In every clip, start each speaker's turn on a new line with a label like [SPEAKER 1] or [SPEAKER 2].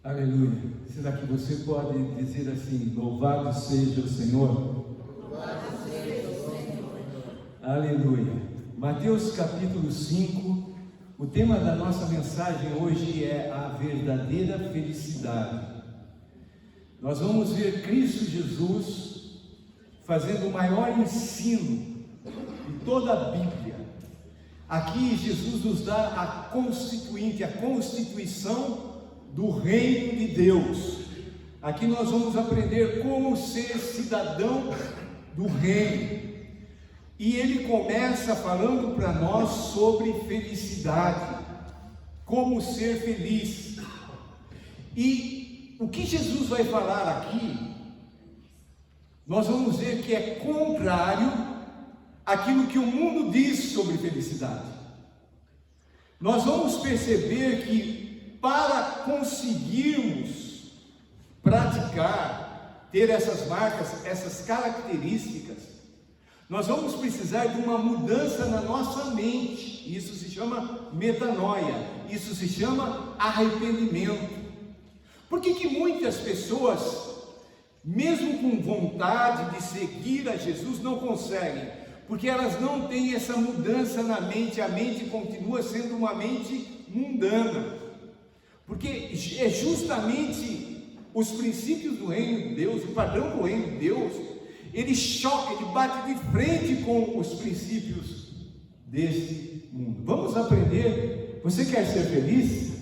[SPEAKER 1] Aleluia. Será que você pode dizer assim: louvado seja o Senhor?
[SPEAKER 2] Louvado seja o Senhor.
[SPEAKER 1] Aleluia. Mateus capítulo 5, o tema da nossa mensagem hoje é a verdadeira felicidade. Nós vamos ver Cristo Jesus fazendo o maior ensino de toda a Bíblia. Aqui Jesus nos dá a constituição do reino de Deus. Aqui nós vamos aprender como ser cidadão do reino. E ele começa falando para nós sobre felicidade, como ser feliz. E o que Jesus vai falar aqui, nós vamos ver que é contrário àquilo que o mundo diz sobre felicidade. Nós vamos perceber que para conseguirmos praticar, ter essas marcas, essas características, nós vamos precisar de uma mudança na nossa mente. Isso se chama metanoia, isso se chama arrependimento. Por que muitas pessoas, mesmo com vontade de seguir a Jesus, não conseguem? Porque elas não têm essa mudança na mente, a mente continua sendo uma mente mundana. Porque é justamente os princípios do reino de Deus, o padrão do reino de Deus, ele choca, ele bate de frente com os princípios deste mundo. Vamos aprender. Você quer ser feliz?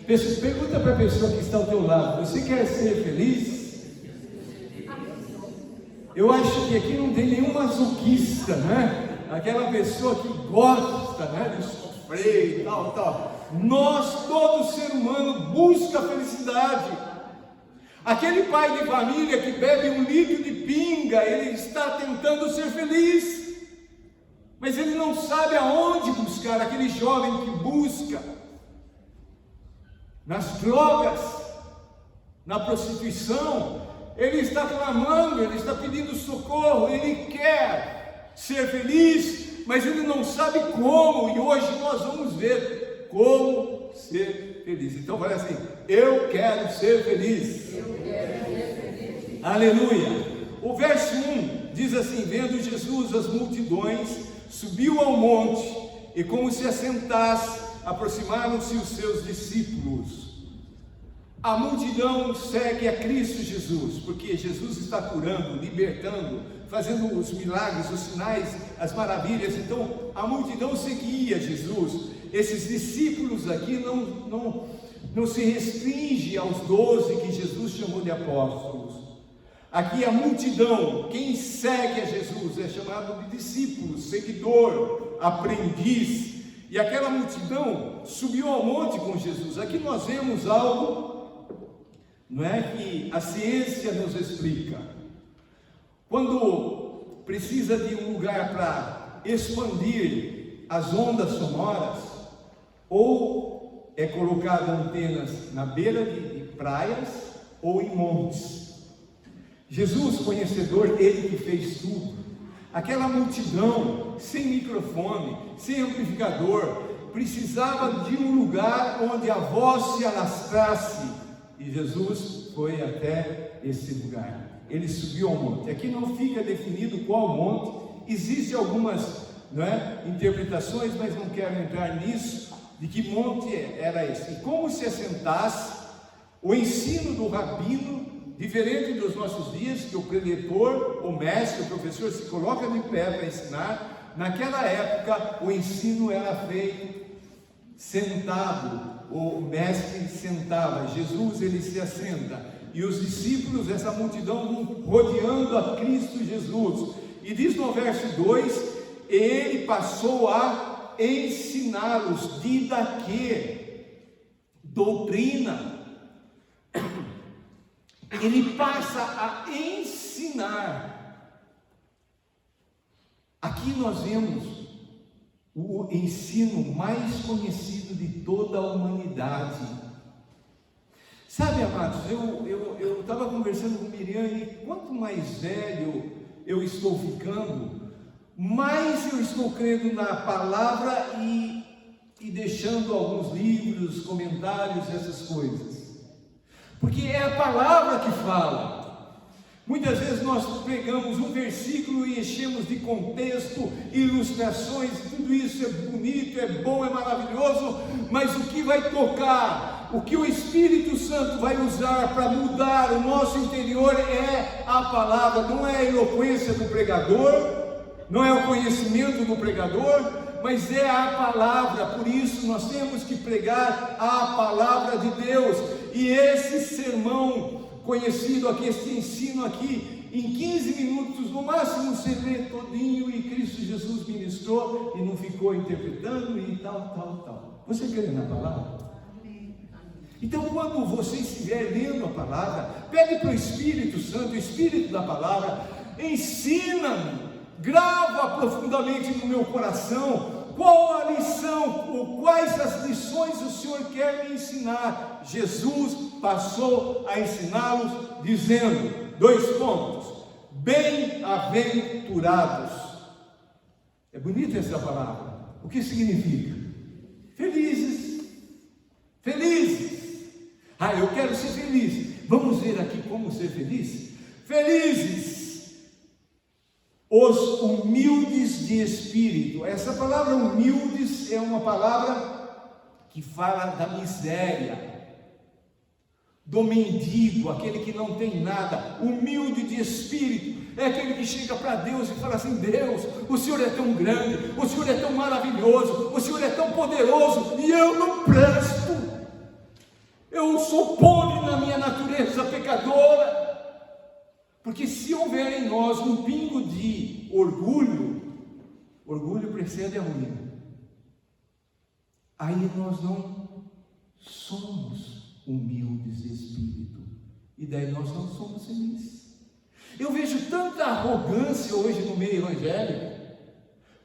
[SPEAKER 1] Pergunta para a pessoa que está ao teu lado: você quer ser feliz? Eu acho que aqui não tem nenhum masoquista, né? Aquela pessoa que gosta, né, de sofrer e tal. Nós, todo ser humano, busca a felicidade. Aquele pai de família que bebe um litro de pinga, ele está tentando ser feliz, mas ele não sabe aonde buscar. Aquele jovem que busca nas drogas, na prostituição, ele está clamando, ele está pedindo socorro, ele quer ser feliz, mas ele não sabe como. E hoje nós vamos ver como ser feliz. Então fala assim: eu quero ser feliz.
[SPEAKER 2] Eu quero ser feliz.
[SPEAKER 1] Aleluia. O verso 1 diz assim: vendo Jesus as multidões, subiu ao monte, e como se assentasse, aproximaram-se os seus discípulos. A multidão segue a Cristo Jesus, porque Jesus está curando, libertando, fazendo os milagres, os sinais, as maravilhas. Então a multidão seguia Jesus. Esses discípulos aqui não se restringe aos 12 que Jesus chamou de apóstolos. Aqui a multidão, quem segue a Jesus é chamado de discípulo, seguidor, aprendiz. E aquela multidão subiu ao monte com Jesus. Aqui nós vemos algo, não é, que a ciência nos explica. Quando precisa de um lugar para expandir as ondas sonoras, ou é colocado antenas na beira de praias ou em montes. Jesus, conhecedor, ele que fez tudo. Aquela multidão, sem microfone, sem amplificador, precisava de um lugar onde a voz se alastrasse, e Jesus foi até esse lugar. Ele subiu ao monte. Aqui não fica definido qual monte, existem algumas, interpretações, mas não quero entrar nisso, de que monte era esse. E como se assentasse, o ensino do rabino, diferente dos nossos dias, que o preletor, o mestre, o professor se coloca de pé para ensinar. Naquela época o ensino era feito sentado, o mestre sentava, Jesus ele se assenta, e os discípulos, essa multidão rodeando a Cristo Jesus. E diz no verso 2, ele passou a ensiná-los. Didaquê, doutrina. Ele passa a ensinar. Aqui nós vemos o ensino mais conhecido de toda a humanidade. Sabe, amados, eu estava conversando com Miriam, e quanto mais velho eu estou ficando, mais eu estou crendo na palavra e deixando alguns livros, comentários, essas coisas. porque é a palavra que fala. Muitas vezes nós pegamos um versículo e enchemos de contexto, ilustrações, tudo isso é bonito, é bom, é maravilhoso, mas o que vai tocar, o que o Espírito Santo vai usar para mudar o nosso interior é a palavra, não é a eloquência do pregador, não é o conhecimento do pregador, mas é a palavra. Por isso nós temos que pregar a palavra de Deus. E esse sermão conhecido aqui, esse ensino aqui, em 15 minutos no máximo você lê todinho, e Cristo Jesus ministrou e não ficou interpretando e tal. Você crê na palavra? Então, quando você estiver lendo a palavra, pede para o Espírito Santo, o Espírito da palavra, ensina-me, grava profundamente no meu coração qual a lição, ou quais as lições o Senhor quer me ensinar. Jesus passou a ensiná-los dizendo, 2 pontos, bem-aventurados. É bonita essa palavra. O que significa? Felizes. Eu quero ser feliz. Vamos ver aqui como ser feliz. Felizes os humildes de espírito. Essa palavra humildes é uma palavra que fala da miséria, do mendigo, aquele que não tem nada. Humilde de espírito é aquele que chega para Deus e fala assim: Deus, o Senhor é tão grande, o Senhor é tão maravilhoso, o Senhor é tão poderoso, e eu não presto, eu sou pobre na minha natureza pecadora. Porque se houver em nós um pingo de orgulho precede a ruína. Aí nós não somos humildes de espírito, e daí nós não somos felizes. Eu vejo tanta arrogância hoje no meio evangélico,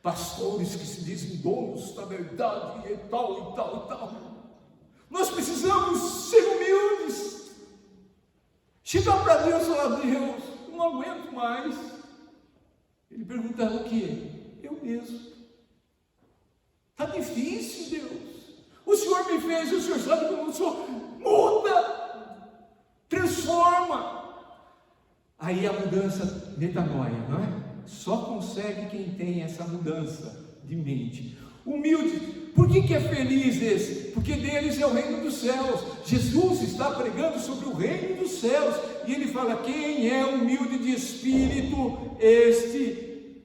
[SPEAKER 1] pastores que se dizem donos da verdade e tal. Nós precisamos ser humildes, chegar para Deus e falar: Deus, eu não aguento mais. Ele perguntava o que? Eu mesmo. Está difícil, Deus. O Senhor me fez, o Senhor sabe que eu não sou. Muda, transforma. Aí a mudança, metanoia, não é? Só consegue quem tem essa mudança de mente. Humilde. Por que é feliz esse? Porque deles é o reino dos céus. Jesus está pregando sobre o reino dos céus, e ele fala: quem é humilde de espírito, este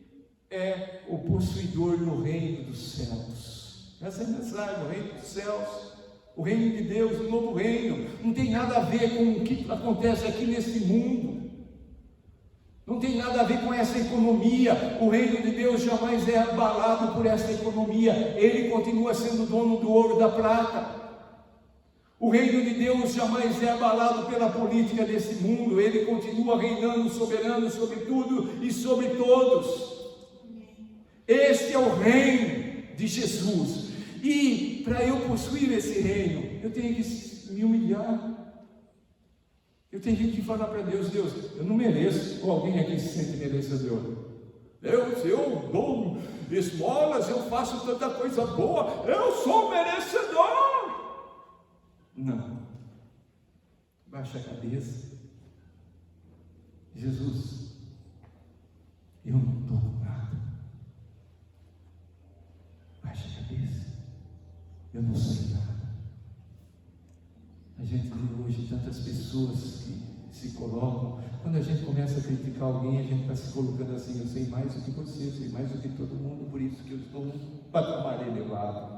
[SPEAKER 1] é o possuidor do reino dos céus. Essa é a mensagem do reino dos céus, o reino de Deus, o novo reino. Não tem nada a ver com o que acontece aqui neste mundo, não tem nada a ver com essa economia. O reino de Deus jamais é abalado por essa economia. Ele continua sendo dono do ouro e da prata. O reino de Deus jamais é abalado pela política desse mundo. Ele continua reinando soberano sobre tudo e sobre todos. Este é o reino de Jesus. E para eu possuir esse reino, eu tenho que me humilhar. Eu tenho que falar para Deus: Deus, eu não mereço. Ou alguém aqui se sente merecedor? Deus, eu dou esmolas, eu faço tanta coisa boa, eu sou merecedor. Não. Baixa a cabeça. Jesus, eu não estou com nada. Baixa a cabeça. Eu não sei nada. A gente vê hoje tantas pessoas que se colocam. Quando a gente começa a criticar alguém, a gente está se colocando assim: eu sei mais do que você, eu sei mais do que todo mundo, por isso que eu estou num patamar elevado.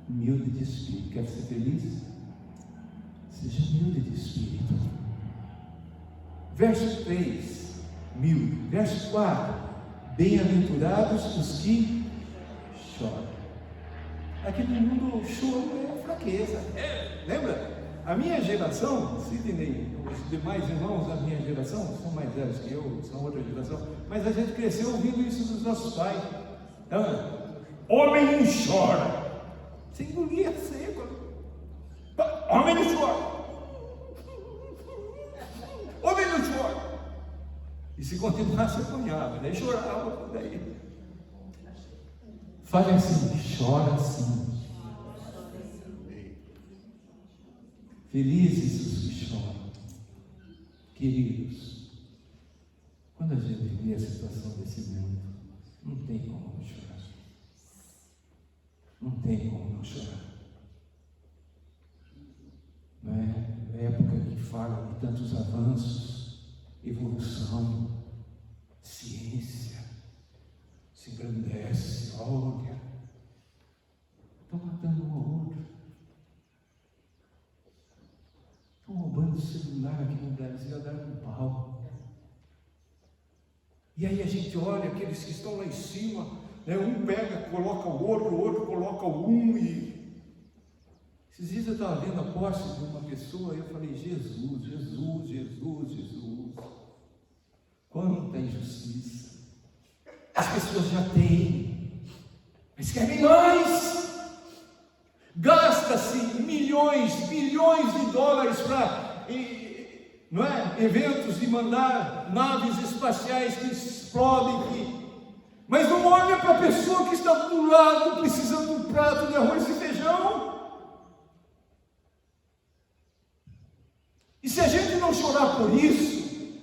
[SPEAKER 1] Humilde de espírito. Quer ser feliz? Seja humilde de espírito. Verso 3, humilde. Verso 4, bem-aventurados os que choram. Aqui no mundo, choro é fraqueza. Lembra? A minha geração, Sidney, os demais irmãos da minha geração, são mais velhos que eu, são outra geração, mas a gente cresceu ouvindo isso dos nossos pais. Então, homem não chora. Você engolia seco. Homem não chora. Homem não chora. E se continuasse, eu apanhava, daí chorava, daí. Fale assim: chora sim. Felizes os que choram. Queridos, quando a gente vê a situação desse mundo, não tem como não chorar. Não tem como não chorar. Não é? Época que fala de tantos avanços, evolução, ciência, se engrandece, olha, estão matando um ao outro. Estão roubando o celular aqui no Brasil, a dar um pau. E aí a gente olha aqueles que estão lá em cima, né? Um pega, coloca o outro coloca o um. E esses dias eu estava vendo a posse de uma pessoa e eu falei, Jesus, Jesus, Jesus, Jesus. Quanta injustiça. As pessoas já têm, mas querem mais. Gasta-se milhões, bilhões de dólares para, não é, eventos de mandar naves espaciais que explodem, mas não olha para a pessoa que está do lado precisando de um prato de arroz e feijão. E se a gente não chorar por isso,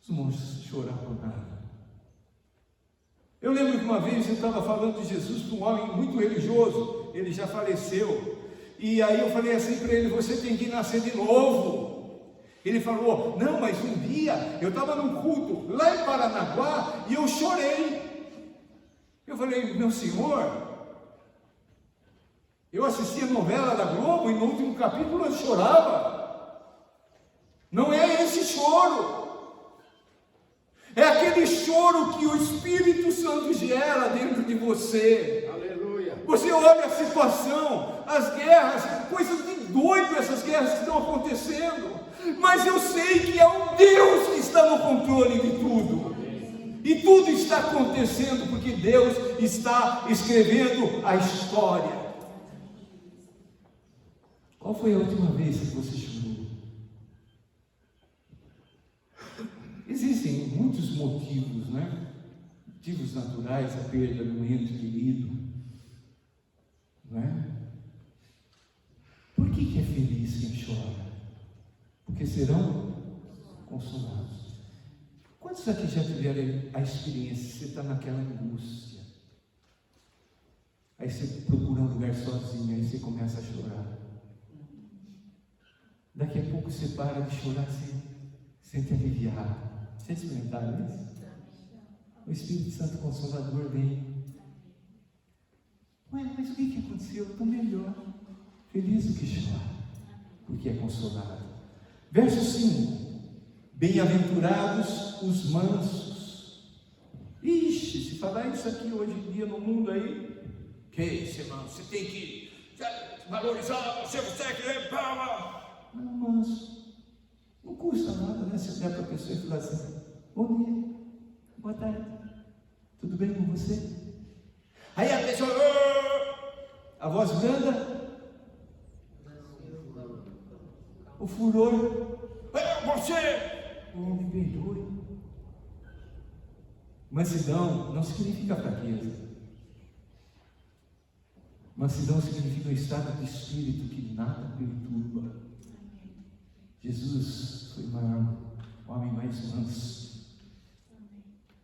[SPEAKER 1] não vamos chorar por nada. Eu lembro que uma vez eu estava falando de Jesus para um homem muito religioso, ele já faleceu, e aí eu falei assim para ele, você tem que nascer de novo. Ele falou, não, mas um dia eu estava num culto lá em Paranaguá e eu chorei. Eu falei, meu senhor, eu assistia a novela da Globo e no último capítulo eu chorava. Não é esse choro. É aquele choro que o Espírito Santo gera dentro de você.
[SPEAKER 3] Aleluia.
[SPEAKER 1] Você olha a situação, as guerras, coisas de doido essas guerras que estão acontecendo. Mas eu sei que é um Deus que está no controle de tudo. E tudo está acontecendo porque Deus está escrevendo a história. Qual foi a última vez que você chorou? Existem muitos motivos, né? Motivos naturais, a perda do ente querido, não é? Por que é feliz quem chora? Porque serão consolados. Quantos aqui já tiveram a experiência? Você está naquela angústia, aí você procura um lugar sozinho, aí você começa a chorar. Daqui a pouco você para de chorar, você sente aliviado. Vocês experimentaram isso? O Espírito Santo Consolador vem. Ué, mas o que aconteceu? Eu estou melhor. Feliz do que chora, porque é consolado. Verso 5. Bem-aventurados os mansos. Ixi, se falar isso aqui hoje em dia no mundo aí, que isso, irmão? Você tem que valorizar, você que palma. Não, manso. Não custa nada, né? Se der para a pessoa e falar assim, bom dia, boa tarde, tudo bem com você? Aí a pessoa, a voz branda, o furor, você, me perdoe. Mansidão não significa fraqueza. Mansidão significa um estado de espírito que nada perturba. Jesus foi o homem mais manso,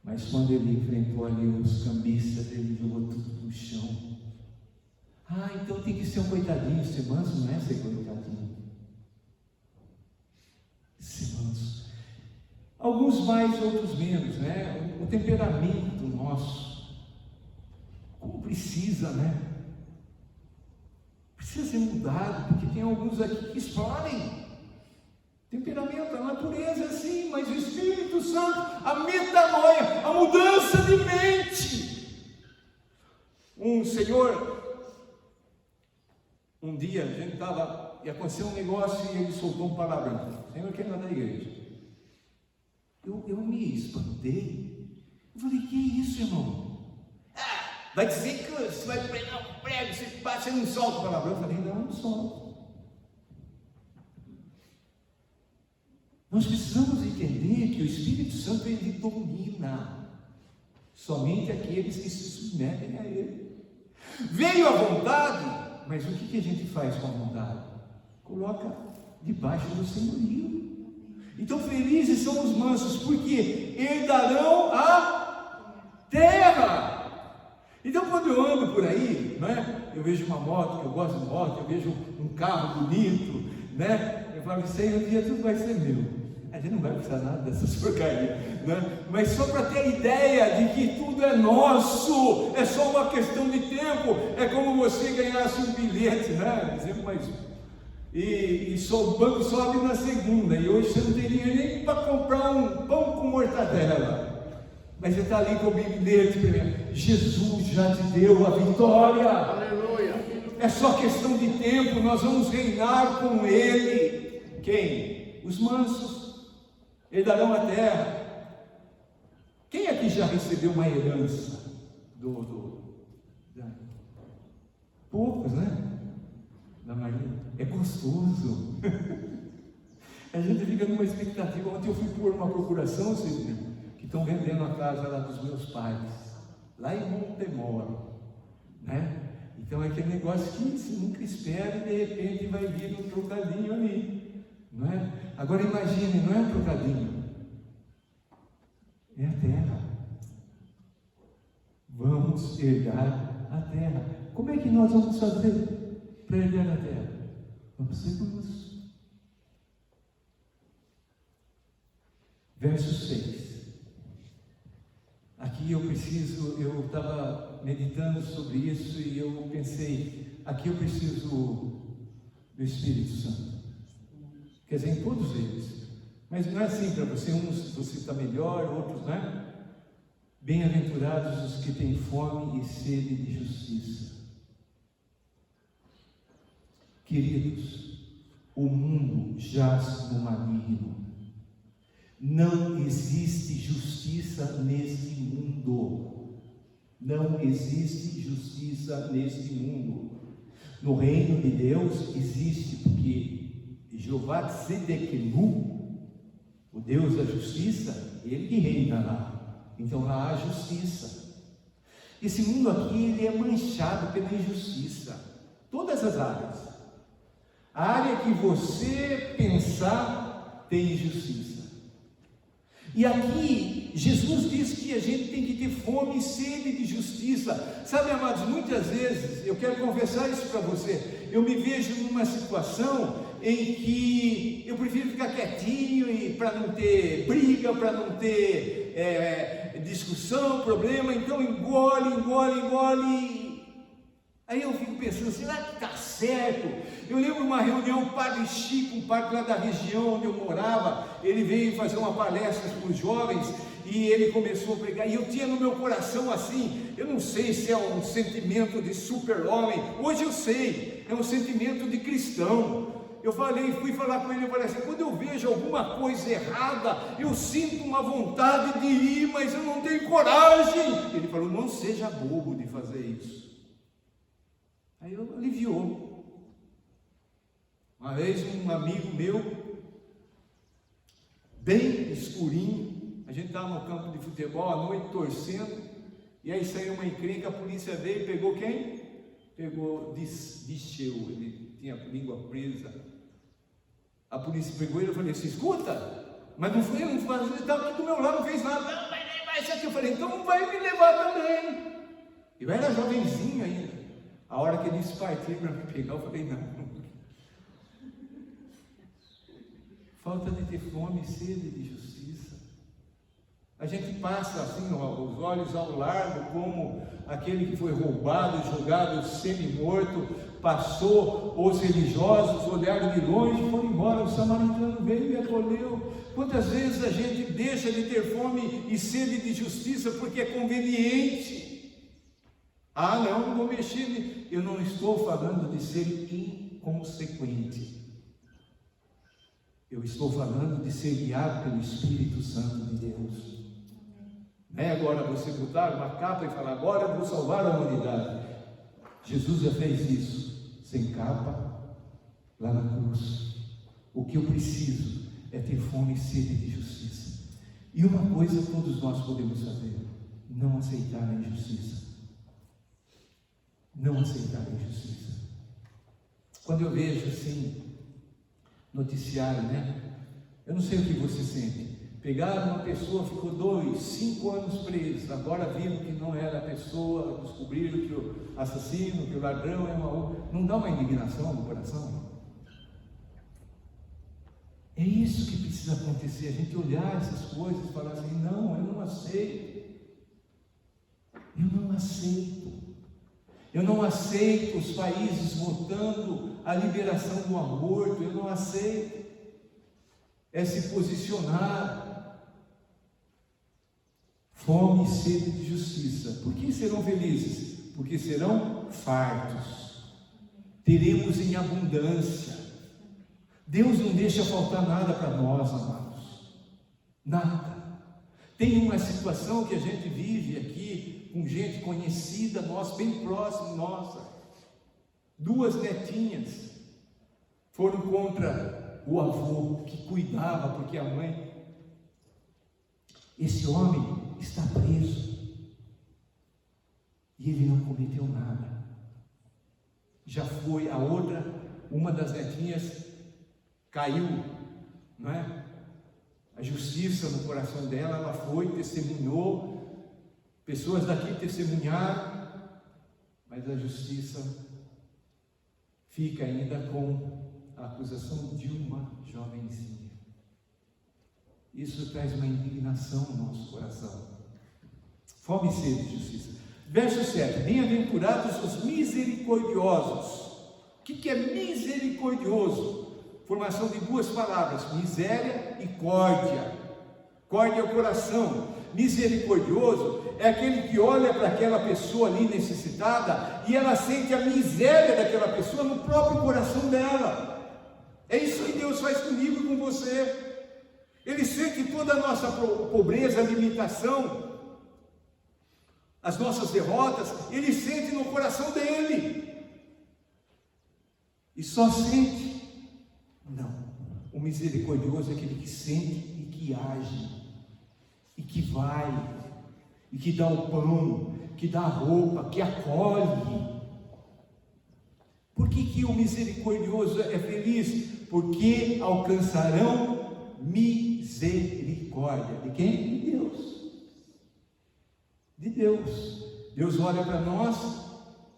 [SPEAKER 1] mas quando ele enfrentou ali os cambistas, ele jogou tudo no chão. Então tem que ser um coitadinho. Ser manso não é ser coitadinho, ser manso. Alguns mais, outros menos, né? O temperamento nosso, como precisa, né? Precisa ser mudado, porque tem alguns aqui que explodem. Temperamento, a natureza é assim, mas o Espírito Santo, a metanoia, a mudança de mente. Um senhor, um dia a gente estava, e aconteceu um negócio e ele soltou um palavrão. O senhor que era da igreja. Eu me espantei. Eu falei, que é isso, irmão? Vai dizer que você vai pregar um prego, você não solta o palavrão. Eu falei, não solto. Nós precisamos entender que o Espírito Santo, ele domina somente aqueles que se submetem a ele. Veio a vontade, mas o que a gente faz com a vontade? Coloca debaixo do senhorio. Então felizes são os mansos, porque herdarão a terra. Então quando eu ando por aí, né, eu vejo uma moto, que eu gosto de moto, eu vejo um carro bonito, né, eu falo, isso aí um dia tudo vai ser meu. A gente não vai precisar nada dessas porcarias, né? Mas só para ter a ideia de que tudo é nosso, é só uma questão de tempo. É como você ganhasse um bilhete, né? Exemplo mais um. E só, o banco só abre na segunda, e hoje você não tem dinheiro nem para comprar um pão com mortadela. Mas você está ali com o bilhete, Jesus já te deu a vitória.
[SPEAKER 3] Aleluia.
[SPEAKER 1] É só questão de tempo, nós vamos reinar com Ele. Quem? Os mansos. Herdarão a terra. Quem aqui já recebeu uma herança? Poucos, né? Da Maria. É gostoso. A gente fica numa expectativa. Ontem eu fui por uma procuração, Silvia, que estão vendendo a casa lá dos meus pais, lá em Montemor, né? Então é aquele negócio que você nunca espera e de repente vai vir um trocadinho ali. Não é? Agora imagine, não é um trocadinho, é a terra. Vamos herdar a terra. Como é que nós vamos fazer para herdar a terra? Vamos ser mansos. Verso 6. Aqui eu estava meditando sobre isso e eu pensei, aqui eu preciso do Espírito Santo. Quer dizer, em todos eles. Mas não é assim para você, uns você está melhor, outros não é? Bem-aventurados os que têm fome e sede de justiça. Queridos, o mundo jaz no maligno. Não existe justiça neste mundo. Não existe justiça neste mundo. No reino de Deus existe, porque Jeová Tzedequenu, o Deus da justiça, ele que reina lá. Então lá há justiça. Esse mundo aqui, ele é manchado pela injustiça. Todas as áreas. A área que você pensar tem injustiça. E aqui, Jesus diz que a gente tem que ter fome e sede de justiça. Sabe, amados, muitas vezes, eu quero confessar isso para você, eu me vejo numa situação em que eu prefiro ficar quietinho e para não ter briga, para não ter discussão, problema, então engole. Aí eu fico pensando, será que está certo? Eu lembro uma reunião, o Padre Chico, um padre lá da região onde eu morava, ele veio fazer uma palestra para os jovens e ele começou a pregar, e eu tinha no meu coração assim, eu não sei se é um sentimento de super-homem, hoje eu sei, é um sentimento de cristão. Eu fui falar com ele, eu falei assim, quando eu vejo alguma coisa errada, eu sinto uma vontade de ir, mas eu não tenho coragem. Ele falou, não seja bobo de fazer isso. Aí eu aliviou. Uma vez um amigo meu, bem escurinho, a gente estava no campo de futebol à noite torcendo, e aí saiu uma encrenca, a polícia veio e pegou quem? Pegou Dicheu, ele tinha a língua presa. A polícia pegou ele, eu falei assim, escuta, mas não foi, ele estava aqui do meu lado, não fez nada, não, vai ser aqui. Eu falei, então vai me levar também. Eu era jovenzinho ainda. A hora que ele disse partir para me pegar, eu falei, não. Falta de ter fome e sede de justiça. A gente passa assim, os olhos ao largo, como aquele que foi roubado, jogado semi-morto, passou, os religiosos olharam de longe e foram embora, o samaritano veio e acolheu. Quantas vezes a gente deixa de ter fome e sede de justiça porque é conveniente? Ah, não vou mexer. Eu não estou falando de ser inconsequente. Eu estou falando de ser guiado pelo Espírito Santo de Deus. Não é agora você botar uma capa e falar, agora eu vou salvar a humanidade. Jesus já fez isso, sem capa, lá na cruz. O que eu preciso é ter fome e sede de justiça. E uma coisa todos nós podemos fazer, não aceitar a injustiça. Não aceitar a injustiça. Quando eu vejo assim, noticiário, né? Eu não sei o que você sente. Pegaram uma pessoa, ficou 2, 5 anos preso, agora viram que não era a pessoa, descobriram que o assassino, que o ladrão é uma... Não dá uma indignação no coração? É isso que precisa acontecer, a gente olhar essas coisas e falar assim, não, eu não aceito. Eu não aceito. Eu não aceito os países votando a liberação do aborto, eu não aceito. É se posicionar. Fome e sede de justiça. Por que serão felizes? Porque serão fartos. Teremos em abundância. Deus não deixa faltar nada para nós, amados. Nada. Tem uma situação que a gente vive aqui, com gente conhecida nossa, bem próximo nossa. 2 netinhas foram contra o avô que cuidava, porque a mãe... Esse homem está preso e ele não cometeu nada. Já foi a outra, uma das netinhas caiu, não é? A justiça no coração dela, ela foi, testemunhou, pessoas daqui testemunharam, mas a justiça fica ainda com a acusação de uma jovenzinha. Isso traz uma indignação no nosso coração. Fome e sede de justiça. Verso 7. Bem-aventurados os misericordiosos. O que é misericordioso? Formação de 2 palavras, miséria e córdia. Córdia é o coração. Misericordioso é aquele que olha para aquela pessoa ali necessitada e ela sente a miséria daquela pessoa no próprio coração dela. É isso que Deus faz comigo e com você. Ele sente toda a nossa pobreza, limitação, as nossas derrotas, ele sente no coração dele. E só sente? Não. O misericordioso é aquele que sente e que age, e que vai, e que dá o pão, que dá a roupa, que acolhe. Por que o misericordioso é feliz? Porque alcançarão misericórdia. De quem? De Deus. De Deus. Deus olha para nós,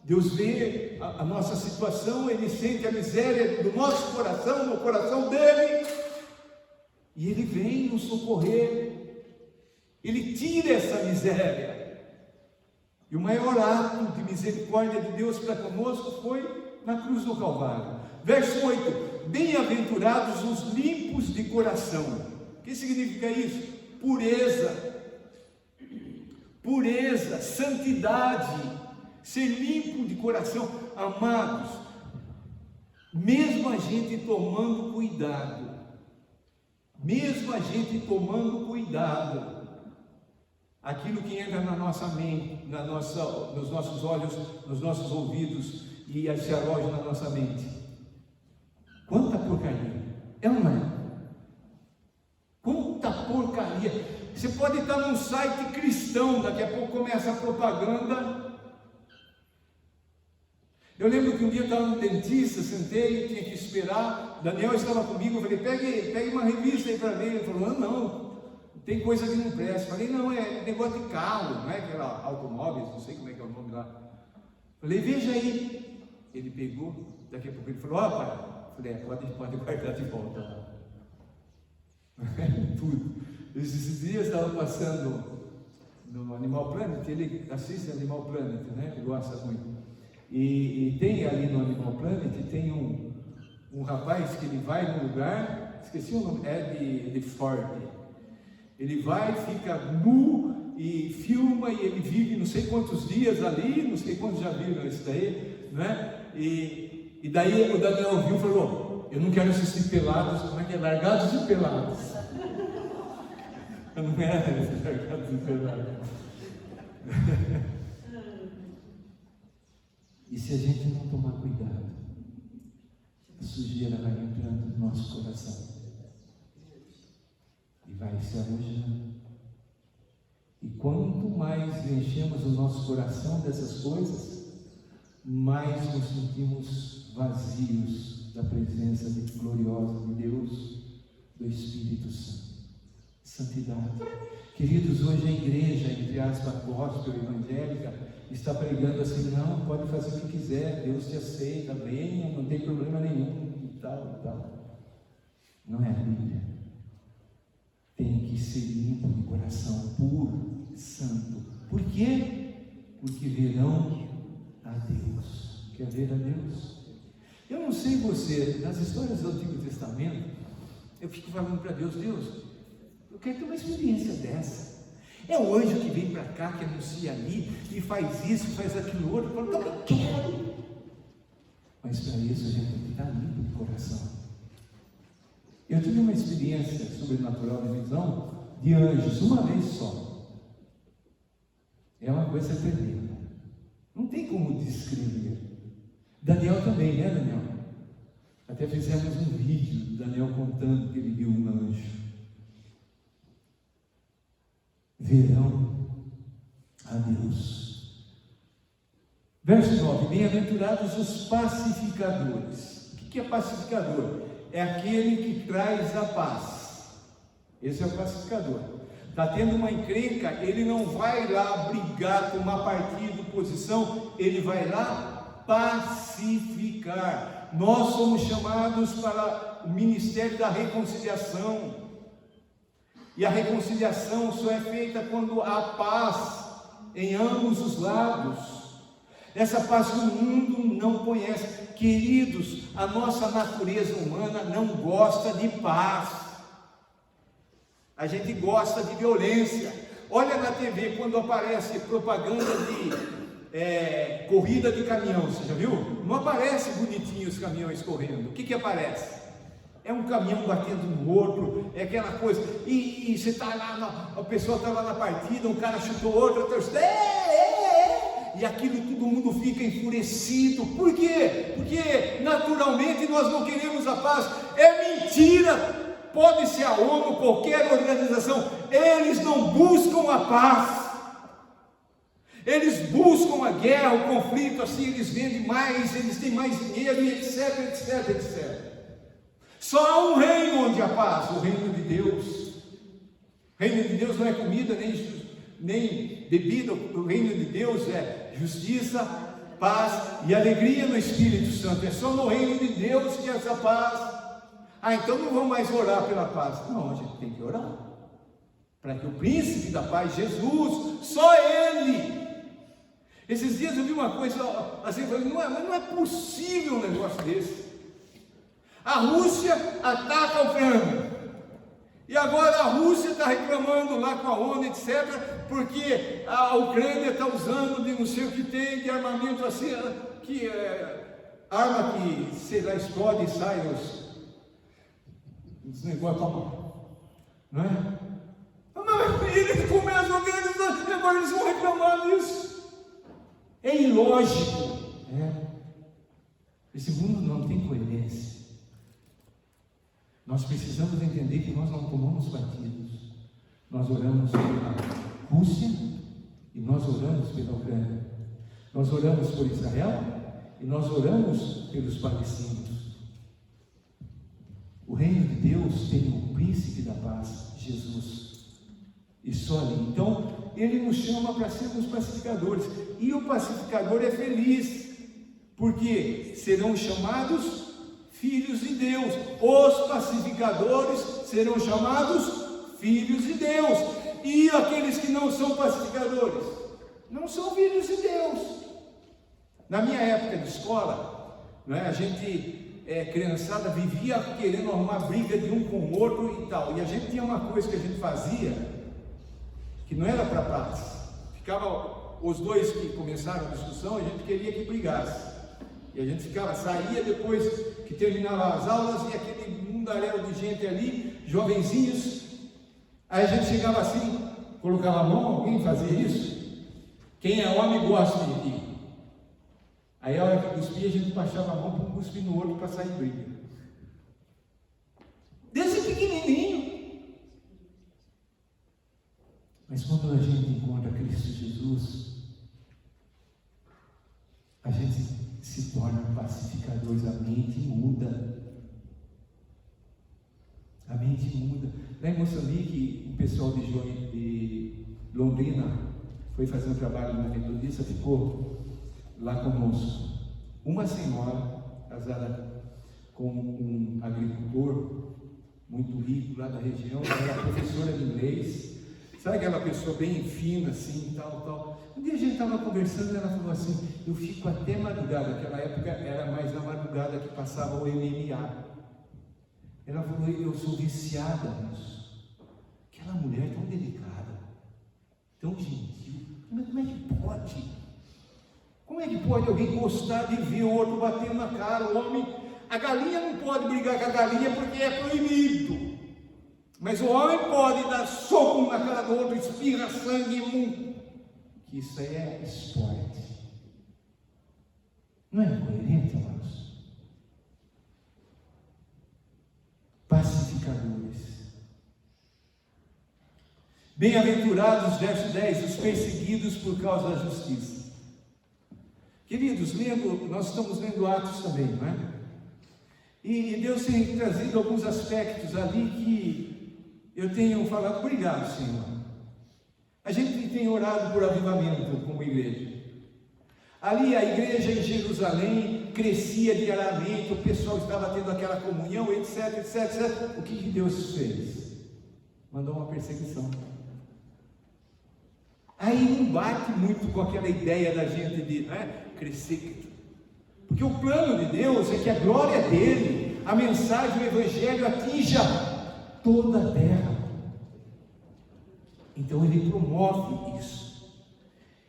[SPEAKER 1] Deus vê a nossa situação, Ele sente a miséria do nosso coração, no coração dele, e Ele vem nos socorrer, Ele tira essa miséria. E o maior ato de misericórdia de Deus para conosco foi na cruz do Calvário. Verso 8. Bem-aventurados os limpos de coração. O que significa isso? Pureza, santidade, ser limpo de coração. Amados, mesmo a gente tomando cuidado, aquilo que entra na nossa mente, nos nossos olhos, nos nossos ouvidos e se aloja na nossa mente. Quanta porcaria, é ou não é? Quanta porcaria. Você pode estar num site cristão, daqui a pouco começa a propaganda. Eu lembro que um dia eu estava no dentista, sentei, tinha que esperar. Daniel estava comigo, eu falei, pegue uma revista aí para ler. Ele falou, não, tem coisa que não presta. Eu falei, não, é negócio de carro, não é aquela automóveis, não sei como é que é o nome lá. Eu falei, veja aí. Ele pegou, daqui a pouco ele falou, ó pai. Eu falei, pode guardar de volta. Tudo. Esses dias eu estava passando no Animal Planet, ele assiste Animal Planet, né? Ele gosta muito. E tem ali no Animal Planet, tem um rapaz que ele vai num lugar, esqueci o nome, é de Ford. Ele vai, fica nu e filma, e ele vive não sei quantos dias ali, não sei quantos já viram isso daí, né? E daí o Daniel viu e falou, eu não quero assistir pelados, como é que é? Largados e pelados. Eu não quero assistir largados e pelados. E se a gente não tomar cuidado, a sujeira vai entrando no nosso coração e vai se alojando. E quanto mais enchemos o nosso coração dessas coisas, mais nos sentimos vazios da presença gloriosa de Deus, do Espírito Santo. Santidade. Queridos, hoje a igreja, entre aspas, gospel evangélica, está pregando assim: não, pode fazer o que quiser, Deus te aceita, venha, não tem problema nenhum, e tal, e tal. Não é a Bíblia. Tem que ser limpo de coração, puro, santo. Por quê? Porque verão a Deus. Quer ver a Deus? Eu não sei você, nas histórias do Antigo Testamento, eu fico falando para Deus: Deus, eu quero ter uma experiência dessa. É o anjo que vem para cá, que anuncia ali, e faz isso, faz aquilo outro. Eu também quero. Mas para isso a gente tem que estar limpo de coração. Eu tive uma experiência sobrenatural de visão de anjos, uma vez só. É uma coisa tremenda. Não tem como descrever. Daniel também, né, Daniel? Até fizemos um vídeo do Daniel contando que ele viu um anjo. Verão a Deus. Verso 9: bem-aventurados os pacificadores. O que é pacificador? É aquele que traz a paz. Esse é o pacificador. Está tendo uma encrenca, ele não vai lá brigar com uma partido, posição, ele vai lá pacificar. Nós somos chamados para o ministério da reconciliação. E a reconciliação só é feita quando há paz em ambos os lados. Essa paz que o mundo não conhece. Queridos, a nossa natureza humana não gosta de paz. A gente gosta de violência. Olha na TV quando aparece propaganda de corrida de caminhão, você já viu? Não aparece bonitinho os caminhões correndo. O que aparece? É um caminhão batendo no outro, é aquela coisa, e você está lá, a pessoa está lá na partida, um cara chutou outro, e aquilo todo mundo fica enfurecido. Por quê? Porque naturalmente nós não queremos a paz. É mentira. Pode ser a ONU, qualquer organização, eles não buscam a paz. Eles buscam a guerra, o conflito, assim eles vendem mais, eles têm mais dinheiro, e etc, etc, etc. Só há um reino onde há paz, o reino de Deus. O reino de Deus não é comida, nem bebida. O reino de Deus é justiça, paz e alegria no Espírito Santo. É só no reino de Deus que há essa paz. Então não vamos mais orar pela paz. Não, a gente tem que orar para que o príncipe da paz, Jesus, só Ele. Esses dias eu vi uma coisa assim, não é possível um negócio desse. A Rússia ataca a Ucrânia, e agora a Rússia está reclamando lá com a ONU, etc, porque a Ucrânia está usando de não sei o que tem, de armamento assim, arma que, sei lá, explode e sai os negócios, não é? Mas eles começam a organizar, e agora eles vão reclamar disso. É ilógico. Esse mundo não tem coerência. Nós precisamos entender que nós não tomamos partidos. Nós oramos pela Rússia e nós oramos pela Ucrânia. Nós oramos por Israel e nós oramos pelos palestinos. O reino de Deus tem o príncipe da paz, Jesus. E só ali. Então, Ele nos chama para sermos pacificadores. E o pacificador é feliz, porque serão chamados filhos de Deus. Os pacificadores serão chamados filhos de Deus. E aqueles que não são pacificadores não são filhos de Deus. Na minha época de escola, a gente, criançada, vivia querendo arrumar briga de um com o outro e tal. E a gente tinha uma coisa que a gente fazia, que não era para paz. Ficava os dois que começaram a discussão, a gente queria que brigasse. E a gente saía depois que terminava as aulas, e aquele mundaréu de gente ali, jovenzinhos. Aí a gente chegava assim, colocava a mão, alguém fazia isso? Quem é homem gosta de rir. Aí a hora que cuspia, a gente baixava a mão para um cuspir no outro para sair briga. Desde pequenininho. Mas quando a gente encontra Cristo Jesus, a a gente se torna pacificadores, a mente muda. A mente muda. Lá em Moçambique, o pessoal de Londrina foi fazer um trabalho na Metodista, ficou lá conosco. Uma senhora, casada com um agricultor muito rico lá da região, era professora de inglês. Sabe aquela pessoa bem fina assim, tal. Um dia a gente estava conversando e ela falou assim: eu fico até madrugada. Naquela época era mais na madrugada que passava o MMA. Ela falou: eu sou viciada nisso. Aquela mulher tão delicada, tão gentil. Mas como é que pode? Como é que pode alguém gostar de ver o outro batendo na cara? O homem, a galinha não pode brigar com a galinha porque é proibido. Mas o homem pode dar soco na cara do outro, espirra sangue imundo. Que isso aí é esporte. Não é coerente, amados? Pacificadores. Bem-aventurados, verso 10, os perseguidos por causa da justiça. Queridos, nós estamos lendo Atos também, não é? E Deus tem trazido alguns aspectos ali que eu tenho falado: obrigado, Senhor. A gente tem orado por avivamento como igreja. Ali a igreja em Jerusalém crescia diariamente, o pessoal estava tendo aquela comunhão, etc. O que Deus fez? Mandou uma perseguição. Aí não bate muito com aquela ideia da gente de crescer. Porque o plano de Deus é que a glória dele, a mensagem, o evangelho atinja toda a terra. Então ele promove isso.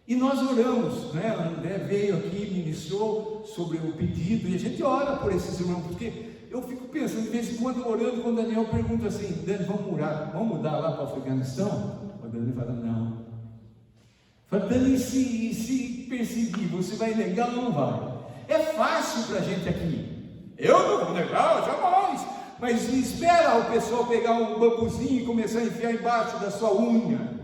[SPEAKER 1] E nós oramos, né? André veio aqui, ministrou sobre o pedido, e a gente ora por esses irmãos, porque eu fico pensando, de vez em quando, orando, quando o Daniel pergunta assim: Dani, vamos mudar lá para o Afeganistão? O Dani fala: não. Fala: Dani, se perseguir, você vai negar ou não vai? É fácil para a gente aqui. Eu não vou negar, jamais. Mas espera o pessoal pegar um bambuzinho e começar a enfiar embaixo da sua unha.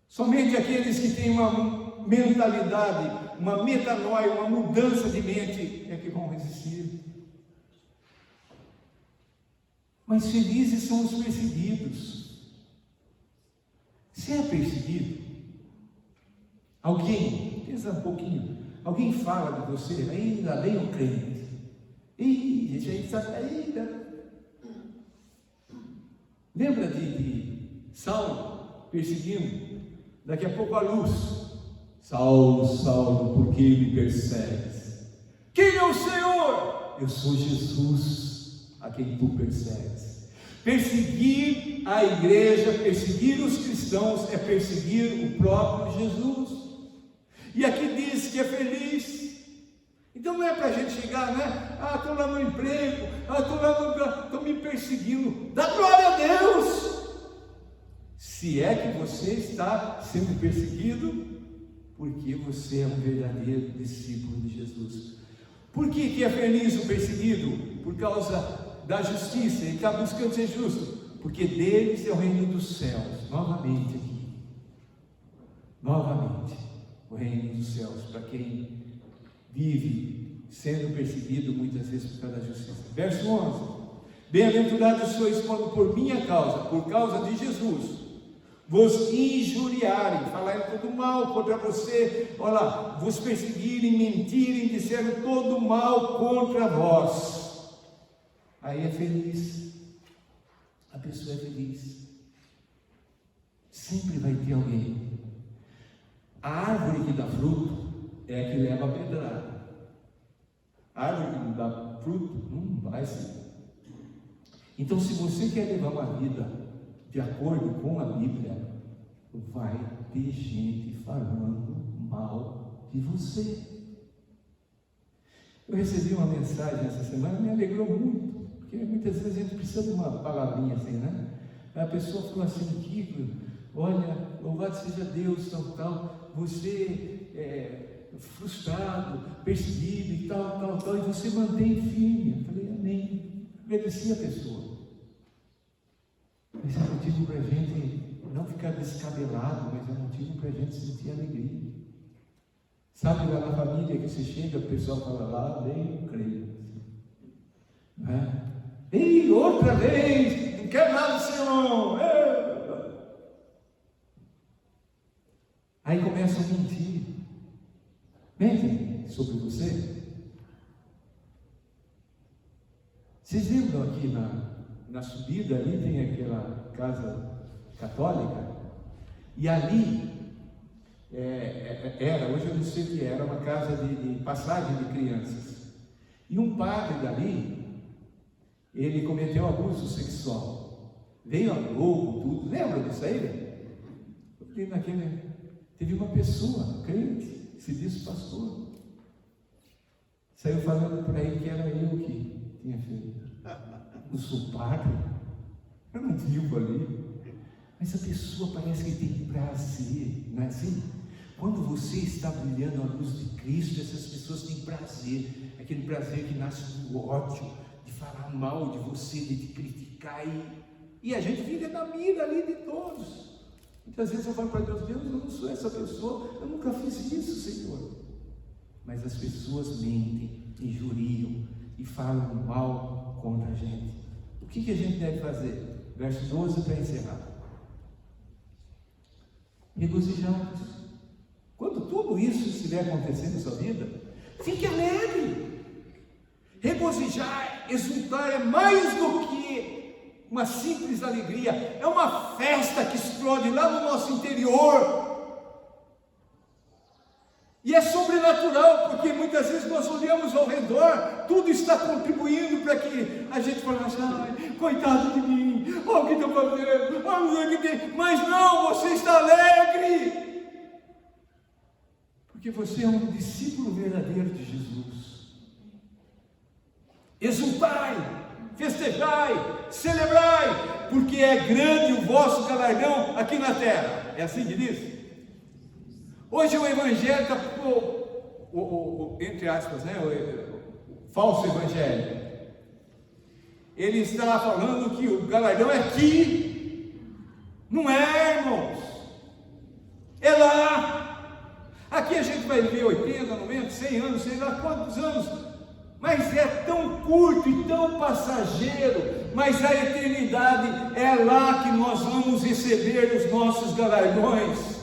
[SPEAKER 1] Somente aqueles que têm uma mentalidade, uma metanoia, uma mudança de mente é que vão resistir. Mas felizes são os perseguidos. Se é perseguido, alguém, pensa um pouquinho, alguém fala de você, ainda bem o crente. Ih, a gente sabe ainda. Lembra de Saulo perseguindo? Daqui a pouco a luz: Saulo, Saulo, por que me persegues? Quem é o Senhor? Eu sou Jesus, a quem tu persegues. Perseguir a igreja, perseguir os cristãos, é perseguir o próprio Jesus. E aqui diz que é feliz. Então não é para a gente chegar, né? Estou lá no emprego, estou me perseguindo. Dá glória a Deus! Se é que você está sendo perseguido, porque você é um verdadeiro discípulo de Jesus. Por que é feliz o perseguido? Por causa da justiça. Ele está buscando ser justo, porque deles é o reino dos céus. Novamente aqui, o reino dos céus, para quem vive sendo perseguido muitas vezes por causa da justiça. Verso 11: bem-aventurados sois quando por minha causa, por causa de Jesus, vos injuriarem, falarem todo mal contra você, olha lá, vos perseguirem, mentirem, disserem todo mal contra vós. Aí é feliz, a pessoa é feliz. Sempre vai ter alguém. A árvore que dá fruto é a que leva a pedrada. A árvore que não dá fruto não vai ser. Então, se você quer levar uma vida de acordo com a Bíblia, vai ter gente falando mal de você. Eu recebi uma mensagem essa semana, me alegrou muito, porque muitas vezes a gente precisa de uma palavrinha assim, né? A pessoa falou assim: Kiko, olha, louvado seja Deus, tal, você é frustrado, perseguido e tal, e você mantém firme. Eu falei: amém. Agradeci a pessoa. Mas é motivo para a gente não ficar descabelado, mas é motivo para a gente sentir alegria. Sabe lá na família que você chega, o pessoal fala lá, bem, eu creio. Não é? Ei, outra vez, não quero nada, Senhor. Aí começam a mentir. Mentem sobre você. Vocês lembram aqui na subida ali tem aquela casa católica? E ali hoje eu não sei o que era uma casa de passagem de crianças. E um padre dali, ele cometeu abuso sexual. Veio a Globo, tudo. Lembra disso aí? Porque teve uma pessoa, crente, que se disse pastor. Saiu falando para ele que era eu que tinha feito. Não sou padre, eu não vivo ali. Mas a pessoa parece que tem prazer, não é assim? Quando você está brilhando a luz de Cristo, essas pessoas têm prazer, aquele prazer que nasce do ódio, de falar mal de você, de te criticar, e a gente fica na mira ali de todos. Muitas vezes eu falo para Deus, eu não sou essa pessoa, eu nunca fiz isso, Senhor. Mas as pessoas mentem, injuriam e falam mal contra a gente. O que a gente deve fazer? Verso 12 para encerrar. Regozijados. Quando tudo isso estiver acontecendo na sua vida, fique alegre. Regozijar, exultar é mais do que uma simples alegria, é uma festa que explode lá no nosso interior. E é sobrenatural, porque muitas vezes nós olhamos ao redor, tudo está contribuindo para que a gente fale assim, ai, coitado de mim, olha o que estou fazendo, olha o que tem. Mas não, você está alegre, porque você é um discípulo verdadeiro de Jesus. Exultai, festejai, celebrai, porque é grande o vosso galardão aqui na terra. É assim que diz? Hoje o evangelho está, entre aspas, né, o falso evangelho, ele está falando que o galardão é aqui, não é, irmãos, é lá. Aqui a gente vai viver 80, 90, 100 anos, sei lá quantos anos, mas é tão curto e tão passageiro, mas a eternidade é lá que nós vamos receber os nossos galardões.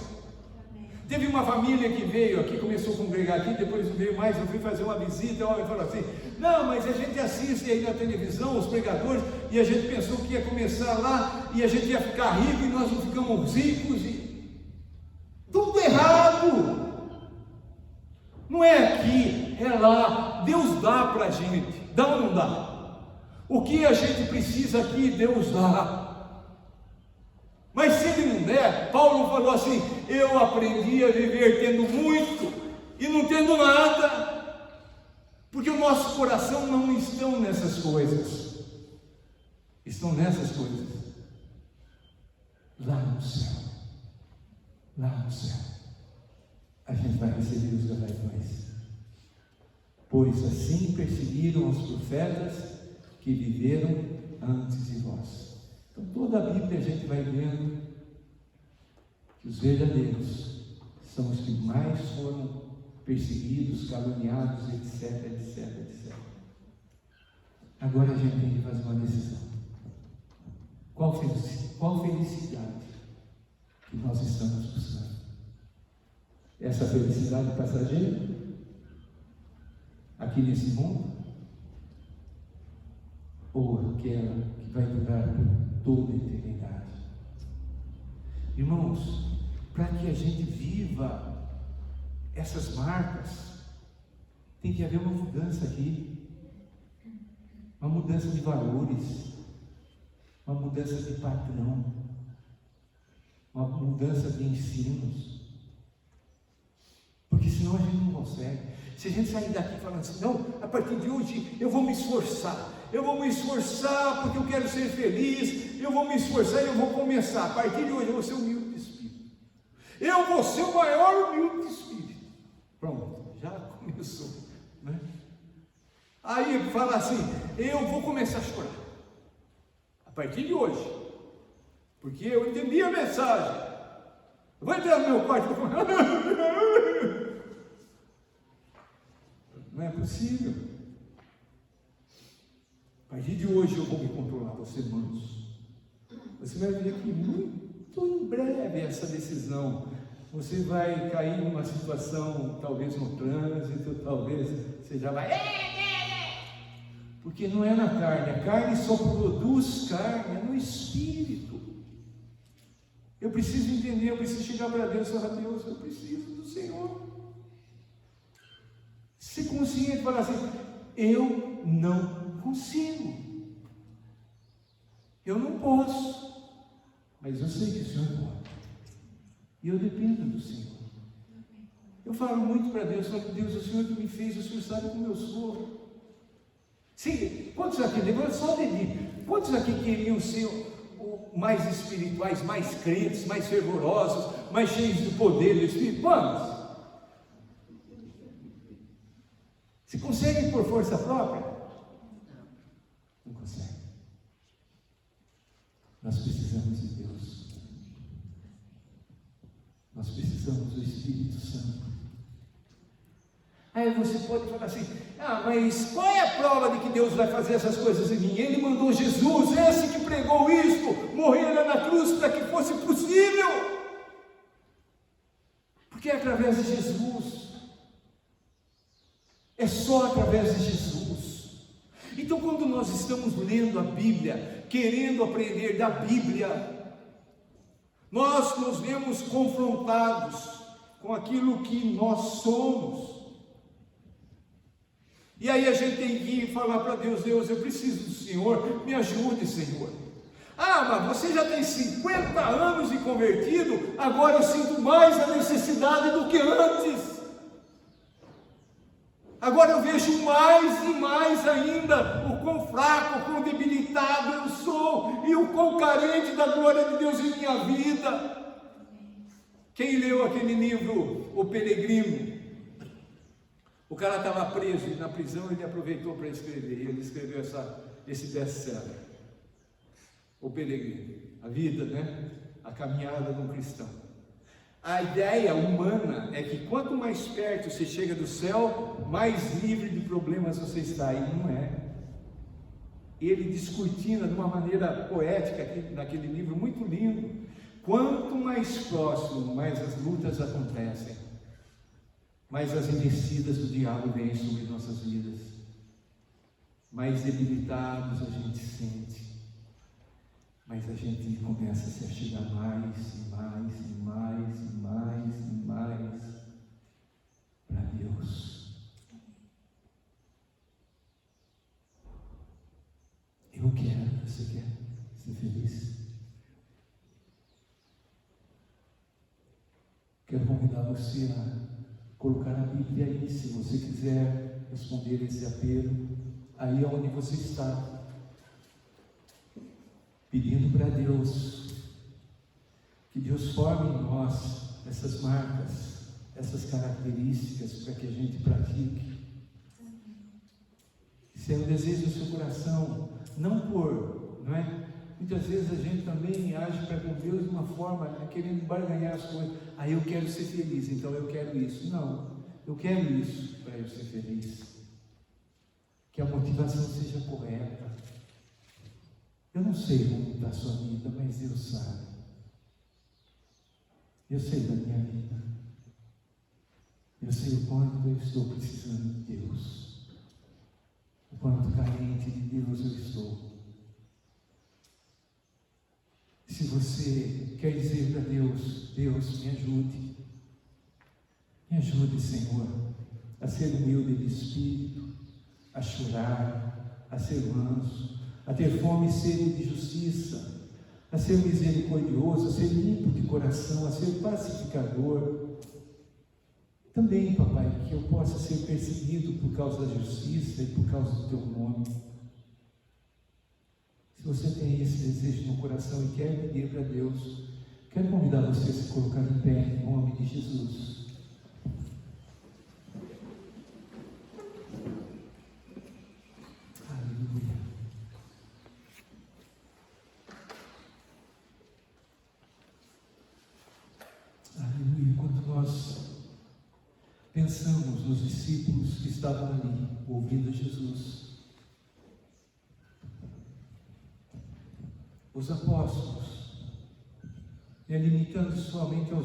[SPEAKER 1] Teve uma família que veio aqui, começou a congregar aqui, depois não veio mais, eu fui fazer uma visita, o homem falou assim, não, mas a gente assiste aí na televisão, os pregadores, e a gente pensou que ia começar lá, e a gente ia ficar rico, e nós não ficamos ricos, e tudo errado. Não é aqui, é lá. Deus dá para a gente, dá ou não dá? O que a gente precisa aqui, Deus dá. Mas se Ele não der, Paulo falou assim, eu aprendi a viver tendo muito e não tendo nada, porque o nosso coração não estão nessas coisas, estão nessas coisas, lá no céu, a gente vai receber os galardões, pois assim perseguiram os profetas que viveram antes de vós. Então toda a Bíblia a gente vai vendo que os verdadeiros são os que mais foram perseguidos, caluniados, etc. Agora a gente tem que fazer uma decisão. Qual felicidade que nós estamos buscando? Essa felicidade passageira? Aqui nesse mundo? Ou aquela que vai durar por toda a eternidade? Irmãos, para que a gente viva essas marcas, tem que haver uma mudança aqui, uma mudança de valores, uma mudança de padrão, uma mudança de ensinos, porque senão a gente não consegue. Se a gente sair daqui falando assim, não, a partir de hoje eu vou me esforçar porque eu quero ser feliz, eu vou me esforçar e eu vou começar, a partir de hoje eu vou ser humilde de espírito, eu vou ser o maior humilde de espírito. Pronto, já começou, né? Aí fala assim, eu vou começar a chorar, a partir de hoje, porque eu entendi a mensagem, eu vou entrar no meu quarto e Não é possível. A partir de hoje eu vou me controlar, você, irmãos. Você vai ver que muito em breve essa decisão, você vai cair numa situação, talvez no trânsito, talvez você já vai... Porque não é na carne, a carne só produz carne, é no Espírito. Eu preciso entender, eu preciso chegar para Deus e falar: Deus, eu preciso do Senhor. Ser consciente e falar assim: eu não consigo, eu não posso, mas eu sei que o Senhor pode, e eu dependo do Senhor. Eu falo muito para Deus, falo: Deus, o Senhor que me fez, o Senhor sabe como eu sou. Sim, quantos aqui, levanta só o dedinho, quantos aqui queriam ser mais espirituais, mais crentes, mais fervorosos, mais cheios do poder do Espírito? Vamos! Você consegue por força própria? Não consegue. Nós precisamos de Deus. Nós precisamos do Espírito Santo. Aí você pode falar assim: mas qual é a prova de que Deus vai fazer essas coisas em mim? Ele mandou Jesus, esse que pregou isto, morrer lá na cruz para que fosse possível. Porque é através de Jesus. É só através de Jesus. Então, quando nós estamos lendo a Bíblia, querendo aprender da Bíblia, nós nos vemos confrontados com aquilo que nós somos. E aí a gente tem que ir falar para Deus: Deus, eu preciso do Senhor, me ajude, Senhor. Mas você já tem 50 anos de convertido, agora eu sinto mais a necessidade do que antes. Agora eu vejo mais e mais ainda o quão fraco, o quão debilitado eu sou, e o quão carente da glória de Deus em minha vida. Quem leu aquele livro, O Peregrino? O cara estava preso e na prisão ele aproveitou para escrever, e ele escreveu esse best-seller, O Peregrino, a vida, né? A caminhada de um cristão. A ideia humana é que quanto mais perto você chega do céu, mais livre de problemas você está, e não é. Ele descortina de uma maneira poética aqui, naquele livro muito lindo: quanto mais próximo, mais as lutas acontecem, mais as investidas do diabo vêm sobre nossas vidas, mais debilitados a gente sente, mas a gente começa a se achegar mais e mais e mais e mais e mais para Deus. Eu quero, você quer ser feliz? Quero convidar você a colocar a Bíblia aí, se você quiser responder esse apelo, aí onde você está, pedindo para Deus que Deus forme em nós essas marcas, essas características, para que a gente pratique. Se é o desejo do seu coração, não é? Muitas vezes a gente também age para com Deus de uma forma, querendo barganhar as coisas. Eu quero ser feliz, então eu quero isso. Não, eu quero isso para eu ser feliz. Que a motivação seja correta. Eu não sei como está a sua vida, mas Deus sabe. Eu sei da minha vida. Eu sei o quanto eu estou precisando de Deus. O quanto carente de Deus eu estou. Se você quer dizer para Deus: Deus, me ajude. Me ajude, Senhor, a ser humilde de espírito, a chorar, a ser manso, a ter fome e sede de justiça, a ser misericordioso, a ser limpo de coração, a ser pacificador. Também, papai, que eu possa ser perseguido por causa da justiça e por causa do teu nome. Se você tem esse desejo no coração e quer pedir para Deus, quero convidar você a se colocar em pé, em nome de Jesus. Aleluia. Aleluia. Quando nós pensamos nos discípulos que estavam ali, ouvindo Jesus. Os apóstolos, limitando somente aos